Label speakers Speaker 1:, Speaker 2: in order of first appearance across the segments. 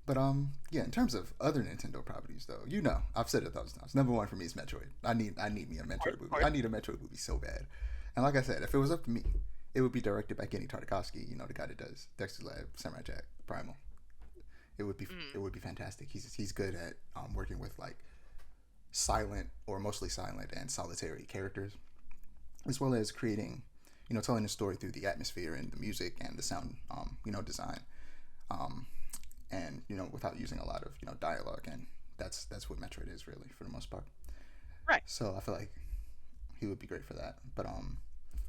Speaker 1: But yeah. In terms of other Nintendo properties, though, I've said it 1,000 times. Number one for me is Metroid. I need me a
Speaker 2: Of course,
Speaker 1: Metroid
Speaker 2: of
Speaker 1: movie. I
Speaker 2: course.
Speaker 1: need a Metroid movie so bad. And like I said, if it was up to me, it would be directed by Kenny Tartakovsky. The guy that does Dexter's Lab, Samurai Jack, Primal. It would be it
Speaker 2: Mm.
Speaker 1: would be fantastic. He's good at working with like silent or mostly silent and solitary characters, as well as creating, telling the story through the atmosphere and the music and the sound, design, um, and without using a lot of dialogue. And that's what Metroid is really for the most part.
Speaker 2: Right.
Speaker 1: So I feel like he would be great for that. But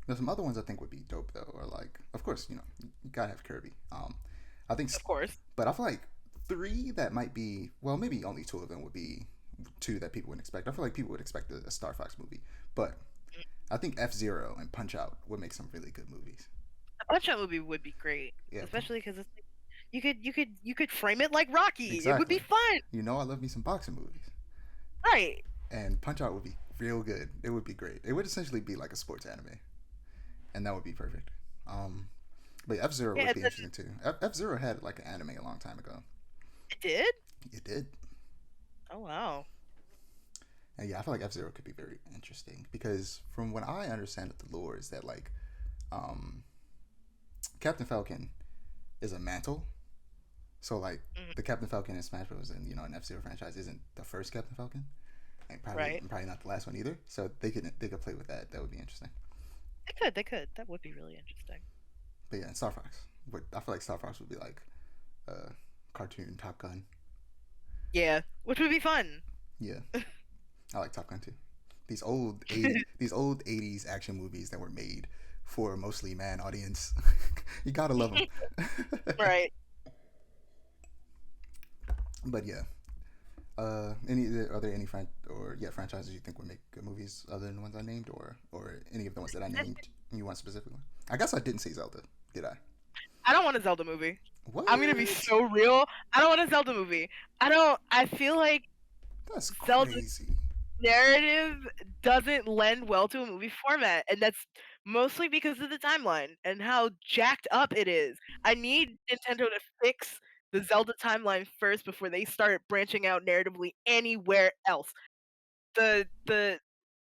Speaker 1: there's some other ones I think would be dope though, or like, of course, you gotta have Kirby. I think,
Speaker 2: Of course.
Speaker 1: but I feel like three that might be, well, maybe only two of them would be two that people would expect. I feel like people would expect a Star Fox movie, but I think F Zero and Punch Out would make some really good movies.
Speaker 2: A Punch Out movie would be great,
Speaker 1: Yeah,
Speaker 2: especially because it's like, you could frame it like Rocky. It would
Speaker 1: exactly.
Speaker 2: be fun.
Speaker 1: I love me some boxing movies,
Speaker 2: Right.
Speaker 1: and Punch Out would be real good. It would be great. It would essentially be like a sports anime, and that would be perfect. Um, but F Zero
Speaker 2: Yeah,
Speaker 1: would
Speaker 2: and
Speaker 1: be
Speaker 2: then
Speaker 1: interesting too. F Zero had like an anime a long time ago.
Speaker 2: it did.
Speaker 1: It did.
Speaker 2: Oh wow.
Speaker 1: And yeah, I feel like F Zero could be very interesting because from what I understand of the lore is that like um, Captain Falcon is a mantle. So like
Speaker 2: Mhm.
Speaker 1: the Captain Falcon in Smash Bros. And an F Zero franchise isn't the first Captain Falcon, and
Speaker 2: Right.
Speaker 1: probably not the last one either. So they could play with that. That would be interesting.
Speaker 2: They could. They could. That would be really interesting.
Speaker 1: But yeah, Star Fox. But I feel like Star Fox would be like a cartoon Top Gun.
Speaker 2: Yeah, which would be fun.
Speaker 1: Yeah, I like Top Gun too. These old 80s action movies that were made for a mostly man audience. You gotta love them.
Speaker 2: Right.
Speaker 1: But yeah, any are there any franchises you think would make good movies other than the ones I named, or any of the ones that I named you want specifically? I guess I didn't say Zelda, did I?
Speaker 2: I don't want a Zelda movie. I'm gonna be
Speaker 1: What?
Speaker 2: so real. I don't want a Zelda movie. I don't. I feel like
Speaker 1: That's
Speaker 2: Zelda
Speaker 1: crazy.
Speaker 2: narrative doesn't lend well to a movie format, and that's mostly because of the timeline and how jacked up it is. I need Nintendo to fix the Zelda timeline first before they start branching out narratively anywhere else. The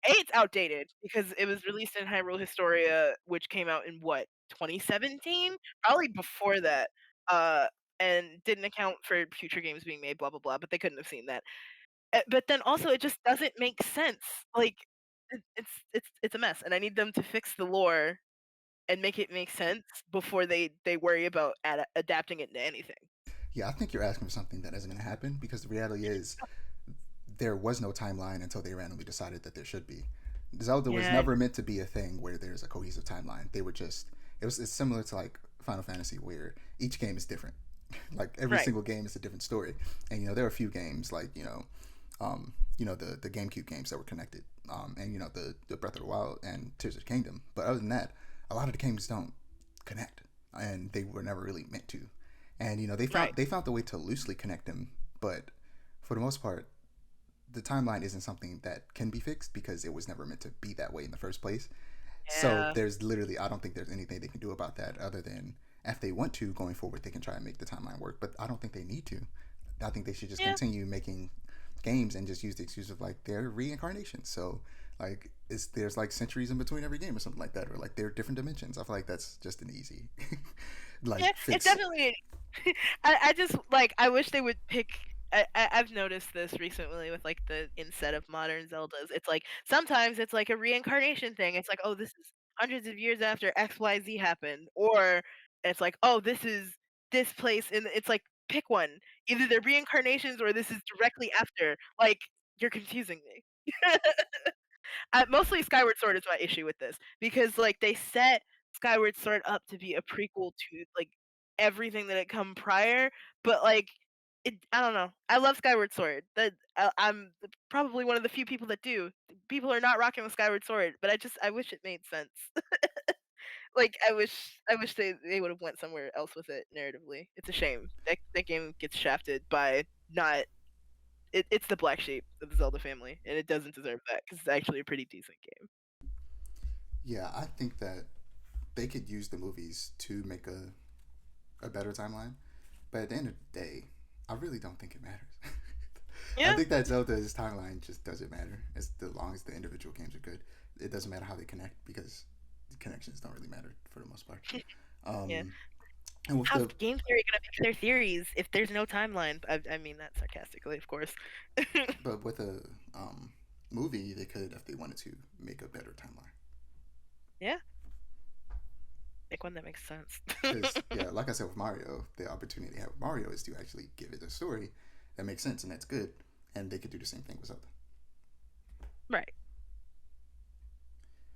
Speaker 2: eight's outdated because it was released in Hyrule Historia, which came out in what, 2017? Probably before that. Uh, and didn't account for future games being made, blah blah blah. But they couldn't have seen that. But then also it just doesn't make sense. Like it's a mess, and I need them to fix the lore and make it make sense before they worry about adapting it into anything.
Speaker 1: Yeah, I think you're asking for something that isn't going to happen because the reality is there was no timeline until they randomly decided that there should be. Zelda was
Speaker 2: Yeah,
Speaker 1: never meant to be a thing where there's a cohesive timeline. They were just it's similar to like Final Fantasy where each game is different. Like every
Speaker 2: right,
Speaker 1: single game is a different story. And there are a few games like, the GameCube games that were connected. And the Breath of the Wild and Tears of the Kingdom. But other than that, a lot of the games don't connect. And they were never really meant to. And
Speaker 2: right.
Speaker 1: they found the way to loosely connect them, but for the most part, the timeline isn't something that can be fixed because it was never meant to be that way in the first place. So
Speaker 2: Yeah,
Speaker 1: there's literally, I don't think there's anything they can do about that other than if they want to going forward, they can try and make the timeline work. But I don't think they need to. I think they should just
Speaker 2: yeah.
Speaker 1: continue making games and just use the excuse of like their reincarnation. So like there's like centuries in between every game or something like that, or like they're different dimensions. I feel like that's just an easy like
Speaker 2: Yeah, it's
Speaker 1: fix.
Speaker 2: definitely. I just like. I wish they would pick. I've noticed this recently with like the instead of modern Zeldas, it's like sometimes it's like a reincarnation thing. It's like, oh, this is hundreds of years after XYZ happened, or it's like, oh, this is this place, and it's like pick one. Either they're reincarnations or this is directly after. Like you're confusing me. Mostly Skyward Sword is my issue with this because like they set Skyward Sword up to be a prequel to like everything that had come prior, but like I don't know. I love Skyward Sword. I'm probably one of the few people that do. People are not rocking with Skyward Sword, but I wish it made sense. Like I wish they would have went somewhere else with it narratively. It's a shame that game gets shafted by not it's the black sheep of the Zelda family, and it doesn't deserve that because it's actually a pretty decent game.
Speaker 1: Yeah, I think that they could use the movies to make a better timeline. But at the end of the day, I really don't think it matters. I
Speaker 2: Yeah.
Speaker 1: think that Zelda's timeline just doesn't matter as long as the individual games are good. It doesn't matter how they connect because the connections don't really matter for the most part.
Speaker 2: Yeah.
Speaker 1: Um, and with
Speaker 2: How's
Speaker 1: the
Speaker 2: the game theory gonna make their theories if there's no timeline? I mean that sarcastically, of course.
Speaker 1: but with a um, movie, they could, if they wanted to, make a better timeline.
Speaker 2: Yeah, make one that makes sense.
Speaker 1: Because yeah, like I said with Mario, the opportunity they have with Mario is to actually give it a story that makes sense and that's good, and they could do the same thing with Zelda.
Speaker 2: Right.